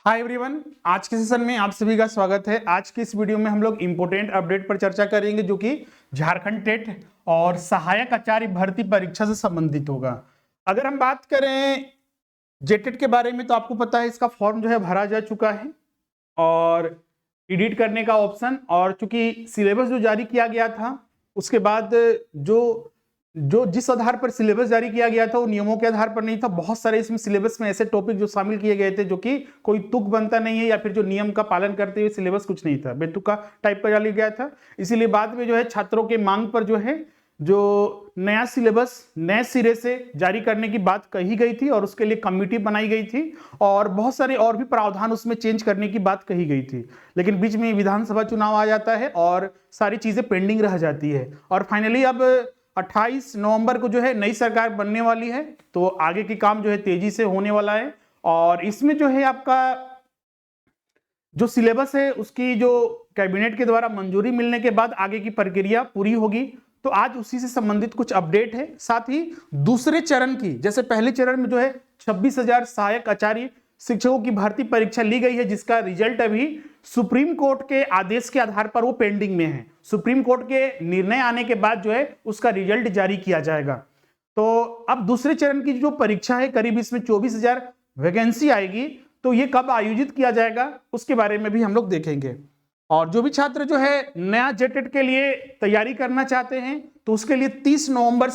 Hi everyone, आज के session में आप सभी का स्वागत है। आज की इस वीडियो में हम लोग इंपोर्टेंट अपडेट पर चर्चा करेंगे जो कि झारखंड टेट और सहायक आचार्य भर्ती परीक्षा से संबंधित होगा। अगर हम बात करें जेटेट के बारे में तो आपको पता है इसका फॉर्म जो है भरा जा चुका है और एडिट करने का ऑप्शन, और चूंकि सिलेबस जो जारी किया गया था उसके बाद जो जिस आधार पर सिलेबस जारी किया गया था वो नियमों के आधार पर नहीं था। बहुत सारे इसमें सिलेबस में ऐसे टॉपिक जो शामिल किए गए थे जो कि कोई तुक बनता नहीं है या फिर जो नियम का पालन करते हुए सिलेबस कुछ नहीं था, बेतुका टाइप का डाला गया था। इसीलिए बाद में जो है छात्रों के मांग पर जो है जो नया सिलेबस नए सिरे से जारी करने की बात कही गई थी और उसके लिए कमेटी बनाई गई थी और बहुत सारे और भी प्रावधान उसमें चेंज करने की बात कही गई थी। लेकिन बीच में विधानसभा चुनाव आ जाता है और सारी चीजें पेंडिंग रह जाती है और फाइनली अब 28 नवंबर को जो है नई सरकार बनने वाली है, तो आगे की काम जो है तेजी से होने वाला है। और इसमें जो है आपका जो सिलेबस है उसकी जो कैबिनेट के द्वारा मंजूरी मिलने के बाद आगे की प्रक्रिया पूरी होगी। तो आज उसी से संबंधित कुछ अपडेट है। साथ ही दूसरे चरण की, जैसे पहले चरण में जो है 26,000 सहायक आचार्य शिक्षकों की भर्ती परीक्षा ली गई है जिसका रिजल्ट अभी सुप्रीम कोर्ट के आदेश के आधार पर वो पेंडिंग में है। सुप्रीम कोर्ट के निर्णय आने के बाद जो है उसका रिजल्ट जारी किया जाएगा। तो अब दूसरे चरण की जो परीक्षा है करीब इसमें 24,000 वैकेंसी आएगी, तो ये कब आयोजित किया जाएगा उसके बारे में भी हम लोग देखेंगे। और जो भी छात्र जो है नया जेटेट के लिए तैयारी करना चाहते हैं तो उसके लिए 30 नवंबर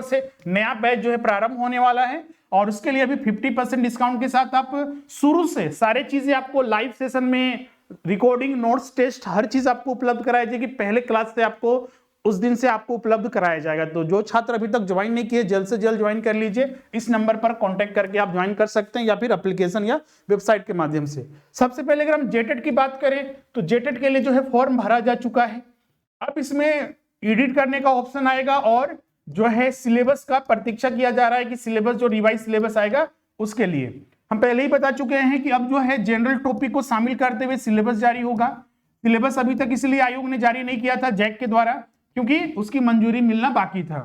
से नया बैच जो है प्रारंभ होने वाला है और उसके लिए अभी 50% डिस्काउंट के साथ आप शुरू से सारे चीजें आपको लाइव सेशन में रिकॉर्डिंग, नोट्स, टेस्ट हर चीज आपको उपलब्ध कराई जाएगी। पहले क्लास से आपको उस दिन से आपको उपलब्ध कराया जाएगा। तो जो छात्र अभी तक ज्वाइन नहीं किए जल्द से जल्द ज्वाइन कर लीजिए। इस नंबर पर कांटेक्ट करके आप ज्वाइन कर सकते हैं या फिर एप्लीकेशन या वेबसाइट के माध्यम से। सबसे पहले अगर हम जेटेट की बात करें तो जेटेट के लिए जो है फॉर्म भरा जा चुका है। अब इसमें एडिट करने का ऑप्शन आएगा और जो है सिलेबस का प्रतीक्षा किया जा रहा है कि सिलेबस जो रिवाइज सिलेबस आएगा उसके लिए हम पहले ही बता चुके हैं कि अब जो है जनरल टॉपिक को शामिल करते हुए सिलेबस जारी होगा। सिलेबस अभी तक इसलिए आयोग ने जारी नहीं किया था जैक के द्वारा क्योंकि उसकी मंजूरी मिलना बाकी था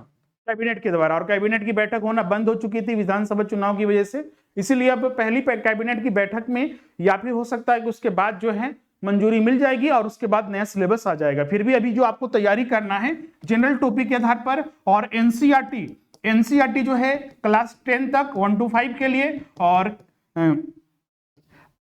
कैबिनेट के द्वारा और कैबिनेट की बैठक होना बंद हो चुकी थी विधानसभा चुनाव की वजह से। इसीलिए अब पहली कैबिनेट की बैठक में या फिर हो सकता है कि उसके बाद जो है मंजूरी मिल जाएगी और उसके बाद नया सिलेबस आ जाएगा। फिर भी अभी जो आपको तैयारी करना है जनरल टॉपिक के आधार पर और एनसीईआरटी जो है क्लास 10 तक 1 to 5 के लिए और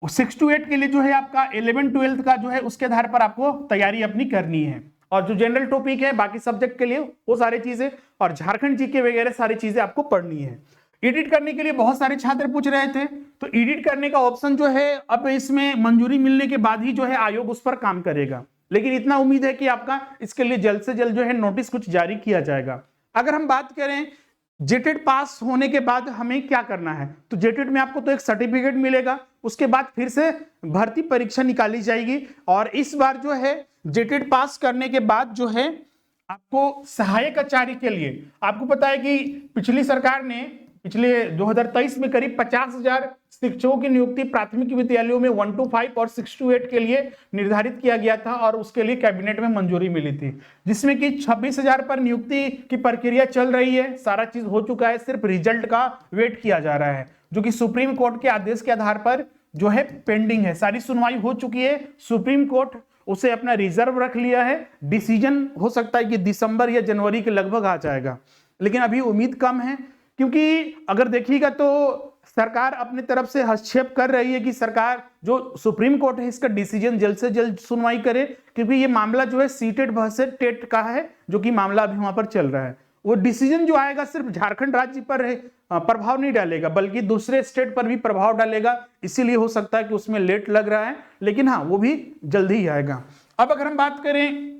6 to 8 के लिए जो है आपका 11-12 का जो है उसके आधार पर आपको तैयारी अपनी करनी है। और जो जनरल टॉपिक है बाकी सब्जेक्ट के लिए वो सारी चीजें और झारखंड जीके वगैरह सारी चीजें आपको पढ़नी है। एडिट करने के लिए बहुत सारे छात्र पूछ रहे थे, तो एडिट करने का ऑप्शन जो है अब इसमें मंजूरी मिलने के बाद ही जो है आयोग उस पर काम करेगा। लेकिन इतना उम्मीद है कि आपका इसके लिए जल्द से जल्द जो है नोटिस कुछ जारी किया जाएगा। अगर हम बात करें जेटेट पास होने के बाद हमें क्या करना है तो जेटेट में आपको तो एक सर्टिफिकेट मिलेगा, उसके बाद फिर से भर्ती परीक्षा निकाली जाएगी और इस बार जो है जेटेट पास करने के बाद जो है आपको सहायक आचार्य के लिए आपको पता है कि पिछली सरकार ने पिछले 2023 में करीब 50,000 शिक्षकों की नियुक्ति प्राथमिक विद्यालयों में 1 to 5 और 6 to 8 के लिए निर्धारित किया गया था और उसके लिए कैबिनेट में मंजूरी मिली थी, जिसमें कि 26,000 पर नियुक्ति की प्रक्रिया चल रही है। सारा चीज हो चुका है, सिर्फ रिजल्ट का वेट किया जा रहा है जो कि सुप्रीम कोर्ट के आदेश के आधार पर जो है पेंडिंग है। सारी सुनवाई हो चुकी है, सुप्रीम कोर्ट उसे अपना रिजर्व रख लिया है। डिसीजन हो सकता है कि दिसंबर या जनवरी के लगभग आ जाएगा, लेकिन अभी उम्मीद कम है क्योंकि अगर देखिएगा तो सरकार अपने तरफ से हस्तक्षेप कर रही है कि सरकार जो सुप्रीम कोर्ट है इसका डिसीजन जल्द से जल्द सुनवाई करे, क्योंकि ये मामला जो है सीटेट वर्सेस टेट का है जो कि मामला अभी वहां पर चल रहा है। वो डिसीजन जो आएगा सिर्फ झारखंड राज्य पर प्रभाव नहीं डालेगा बल्कि दूसरे स्टेट पर भी प्रभाव डालेगा, इसीलिए हो सकता है कि उसमें लेट लग रहा है, लेकिन हाँ वो भी जल्दी ही आएगा। अब अगर हम बात करें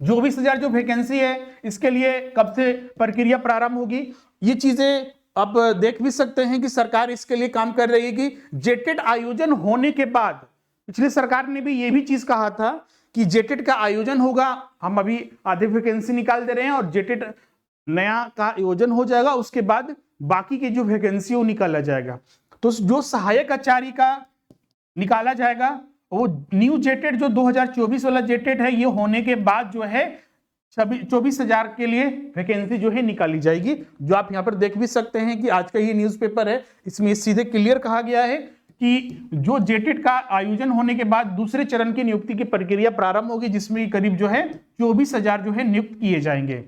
24,000 जो वैकेंसी है इसके लिए कब से प्रक्रिया प्रारंभ होगी, ये चीजें आप देख भी सकते हैं कि सरकार इसके लिए काम कर रही है कि जेटेट आयोजन होने के बाद, पिछली सरकार ने भी ये भी चीज कहा था कि जेटेट का आयोजन होगा, हम अभी आधे वैकेंसी निकाल दे रहे हैं और जेटेट नया का आयोजन हो जाएगा, उसके बाद बाकी की जो वैकेंसी वो निकाला जाएगा। तो जो सहायक आचार्य का निकाला जाएगा वो न्यू जेटेट जो 2024 वाला जेटेट है ये होने के बाद जो है 24,000 के लिए वैकेंसी जो है निकाली जाएगी, जो आप यहाँ पर देख भी सकते हैं कि आज का ये न्यूज़पेपर है, इसमें सीधे क्लियर कहा गया है कि जो जेटेट का आयोजन होने के बाद दूसरे चरण की नियुक्ति की प्रक्रिया प्रारंभ होगी, जिसमें करीब जो है 24,000 जो है नियुक्त किए जाएंगे।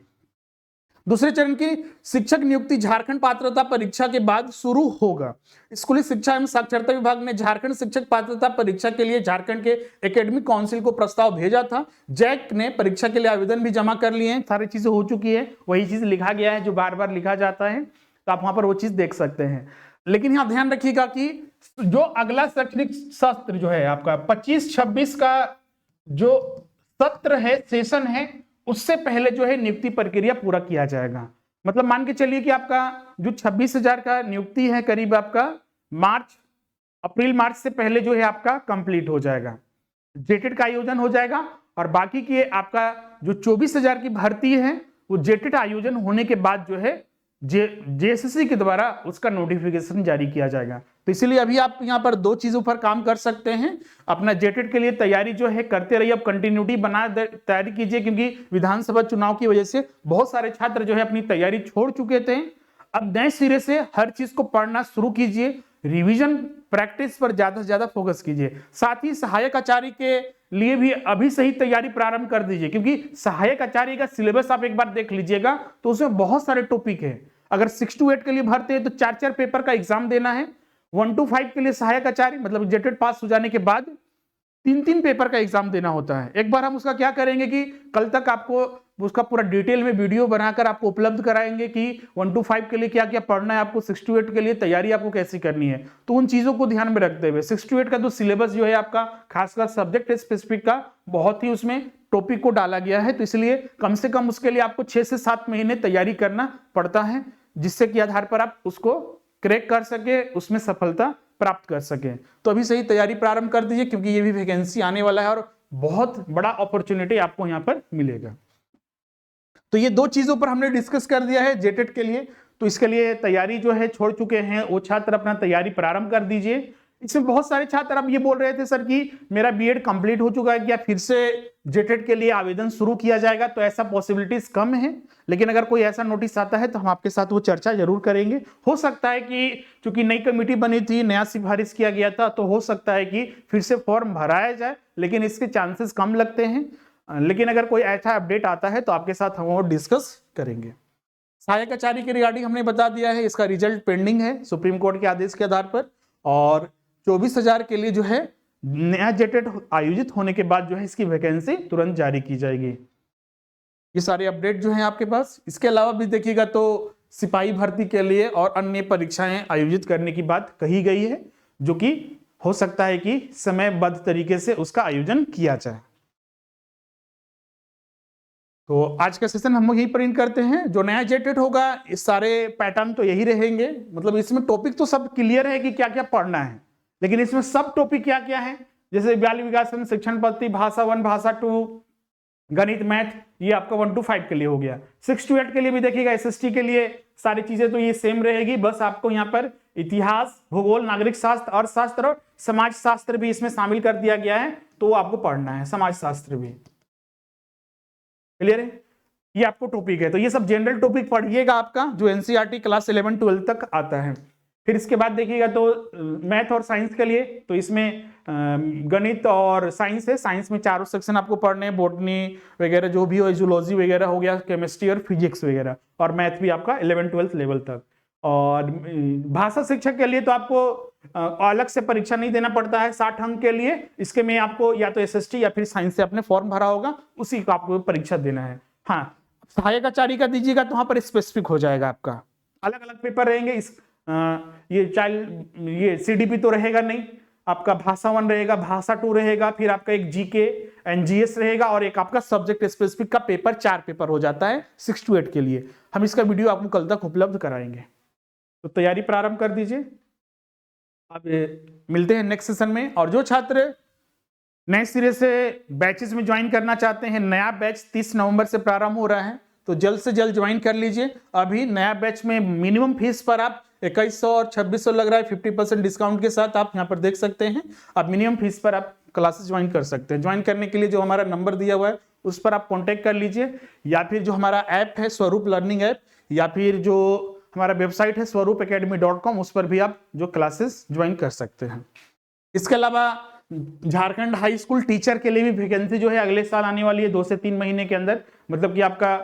दूसरे चरण की शिक्षक नियुक्ति झारखंड पात्रता परीक्षा के बाद शुरू होगा। स्कूली शिक्षा एवं साक्षरता विभाग ने झारखंड शिक्षक पात्रता परीक्षा के लिए झारखंड के एकेडमिक काउंसिल को प्रस्ताव भेजा था। जैक ने परीक्षा के लिए आवेदन भी जमा कर लिए हैं, सारी चीजें हो चुकी है, वही चीज लिखा गया है जो बार बार लिखा जाता है, तो आप वहां पर वो चीज देख सकते हैं। लेकिन यहाँ ध्यान रखिएगा कि जो अगला शैक्षणिक सत्र जो है आपका 25-26 का जो सत्र है, सेशन है, उससे पहले जो है नियुक्ति प्रक्रिया पूरा किया जाएगा। मतलब मान के चलिए कि आपका जो 26,000 का नियुक्ति है करीब आपका अप्रैल मार्च से पहले जो है आपका कंप्लीट हो जाएगा, जेटेट का आयोजन हो जाएगा। और बाकी के आपका जो 24,000 की भर्ती है वो जेटेट आयोजन होने के बाद जो है जेएसएससी के द्वारा उसका नोटिफिकेशन जारी किया जाएगा। तो इसीलिए अभी आप यहाँ पर दो चीजों पर काम कर सकते हैं। अपना जेटेट के लिए तैयारी जो है करते रहिए, अब कंटिन्यूटी बना तैयारी कीजिए, क्योंकि विधानसभा चुनाव की वजह से बहुत सारे छात्र जो है अपनी तैयारी छोड़ चुके थे। अब नए सिरे से हर चीज को पढ़ना शुरू कीजिए, रिवीजन प्रैक्टिस पर ज्यादा से ज्यादा फोकस कीजिए। साथ ही सहायक आचार्य के लिए भी अभी से ही तैयारी प्रारंभ कर दीजिए, क्योंकि सहायक आचार्य का सिलेबस आप एक बार देख लीजिएगा तो उसमें बहुत सारे टॉपिक है। अगर 6 to 8 के लिए भरते हैं तो 4-4 पेपर का एग्जाम देना है। 1 to 5 के लिए सहायक आचार्य मतलब जेटेट पास हो जाने के बाद 3-3 पेपर का एग्जाम देना होता है। एक बार हम उसका क्या करेंगे कि कल तक आपको उसका पूरा डिटेल में वीडियो बनाकर आपको उपलब्ध कराएंगे कि 1 to 5 के लिए क्या क्या पढ़ना है, आपको 6 to 8 के लिए तैयारी आपको कैसी करनी है। तो उन चीजों को ध्यान में रखते हुए 6 to 8 का जो सिलेबस जो है आपका खासकर सब्जेक्ट स्पेसिफिक का बहुत ही उसमें टॉपिक को डाला गया है, तो इसलिए कम से कम उसके लिए आपको 6 से 7 महीने तैयारी करना पड़ता है, जिससे कि आधार पर आप उसको क्रैक कर सके, उसमें सफलता प्राप्त कर सके। तो अभी से ही तैयारी प्रारंभ कर दीजिए, क्योंकि ये भी वैकेंसी आने वाला है और बहुत बड़ा अपॉर्चुनिटी आपको यहाँ पर मिलेगा। तो ये दो चीजों पर हमने डिस्कस कर दिया है जेटेट के लिए। तो इसके लिए तैयारी जो है छोड़ चुके हैं वो छात्र अपना तैयारी प्रारंभ कर दीजिए। इसमें बहुत सारे छात्र अब ये बोल रहे थे सर कि मेरा बीएड कंप्लीट हो चुका है, क्या फिर से जेटेट के लिए आवेदन शुरू किया जाएगा? तो ऐसा पॉसिबिलिटीज कम है, लेकिन अगर कोई ऐसा नोटिस आता है तो हम आपके साथ वो चर्चा जरूर करेंगे। हो सकता है कि चूंकि नई कमेटी बनी थी, नया सिफारिश किया गया था, तो हो सकता है कि फिर से फॉर्म भराया जाए, लेकिन इसके चांसेस कम लगते हैं। लेकिन अगर कोई ऐसा अपडेट आता है तो आपके साथ हम वो डिस्कस करेंगे। सहायक आचार्य के रिगार्डिंग हमने बता दिया है, इसका रिजल्ट पेंडिंग है सुप्रीम कोर्ट के आदेश के आधार पर। और 24,000 के लिए जो है नया जेटेट आयोजित होने के बाद जो है इसकी वैकेंसी तुरंत जारी की जाएगी। ये सारे अपडेट जो हैं आपके पास। इसके अलावा भी देखिएगा तो सिपाही भर्ती के लिए और अन्य परीक्षाएं आयोजित करने की बात कही गई है, जो कि हो सकता है कि समयबद्ध तरीके से उसका आयोजन किया जाए। तो आज का सेशन हम यही प्रिंट करते हैं। जो नया जेटेट होगा इस सारे पैटर्न तो यही रहेंगे, मतलब इसमें टॉपिक तो सब क्लियर है कि क्या क्या पढ़ना है, लेकिन इसमें सब टॉपिक क्या क्या है, जैसे बाल विकासन, शिक्षण पद्धति, भाषा 1, भाषा 2, गणित, मैथ, ये आपका 1 to 5 के लिए हो गया। 6 to 8 के लिए भी देखिएगा, एसएसटी के लिए सारी चीजें तो ये सेम रहेगी, बस आपको यहाँ पर इतिहास, भूगोल, नागरिक शास्त्र, अर्थशास्त्र और समाज शास्त्र भी इसमें शामिल कर दिया गया है, तो आपको पढ़ना है समाज शास्त्र भी। क्लियर है? ये आपको टॉपिक है, तो ये सब जनरल टॉपिक पढ़िएगा आपका, जो एनसीईआरटी क्लास 11-12 तक आता है। फिर इसके बाद देखिएगा तो मैथ और साइंस के लिए, तो इसमें गणित और साइंस है। साइंस में चारों सेक्शन आपको पढ़ने हैं, बॉटनी वगैरह जो भी हो, जूलॉजी वगैरह हो गया, केमिस्ट्री और फिजिक्स वगैरह, और मैथ भी आपका 11-12 लेवल तक। और भाषा शिक्षक के लिए तो आपको अलग से परीक्षा नहीं देना पड़ता है 60 अंक के लिए। इसके में आपको या तो एसएसटी या फिर साइंस से आपने फॉर्म भरा होगा, उसी का आपको परीक्षा देना है। हाँ, सहायक आचार्य का दीजिएगा तो वहां पर स्पेसिफिक हो जाएगा, आपका अलग अलग पेपर रहेंगे। ये सीडीपी तो रहेगा नहीं, आपका भाषा 1 रहेगा, भाषा 2 रहेगा, फिर आपका एक जीके एनजीएस रहेगा, और एक आपका सब्जेक्ट स्पेसिफिक का पेपर, 4 पेपर हो जाता है 6 to 8 के लिए। हम इसका वीडियो आपको कल तक उपलब्ध कराएंगे, तो तैयारी प्रारंभ कर दीजिए। अब मिलते हैं नेक्स्ट सेशन में। और जो छात्र नए सिरे से बैचेस में ज्वाइन करना चाहते हैं, नया बैच 30 नवंबर से प्रारंभ हो रहा है, तो जल्द से जल्द ज्वाइन कर लीजिए। अभी नया बैच में मिनिमम फीस पर आप 2100 और 2600 लग रहा है, 50% डिस्काउंट के साथ आप यहाँ पर देख सकते हैं। आप मिनिमम फीस पर आप क्लासेस ज्वाइन कर सकते हैं। ज्वाइन करने के लिए जो हमारा नंबर दिया हुआ है उस पर आप कॉन्टेक्ट कर लीजिए, या फिर जो हमारा ऐप है स्वरूप लर्निंग ऐप, या फिर जो हमारा वेबसाइट है swaroopacademy.com, उस पर भी आप जो क्लासेस ज्वाइन कर सकते हैं। इसके अलावा झारखंड हाई स्कूल टीचर के लिए भी वैकेंसी जो है अगले साल आने वाली है 2 से 3 महीने के अंदर, मतलब कि आपका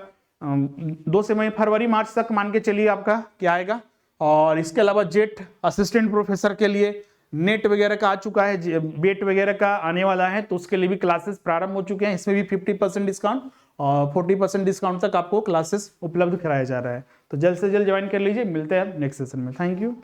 2 से फरवरी मार्च तक मान के चलिए आपका क्या आएगा। और इसके अलावा जेट असिस्टेंट प्रोफेसर के लिए नेट वगैरह का आ चुका है, बेट वगैरह का आने वाला है, तो उसके लिए भी क्लासेस प्रारंभ हो चुके हैं। इसमें भी 50% डिस्काउंट और 40% डिस्काउंट तक आपको क्लासेस उपलब्ध कराया जा रहा है। तो जल्द से जल्द ज्वाइन कर लीजिए। मिलते हैं नेक्स्ट सेशन में। Thank you.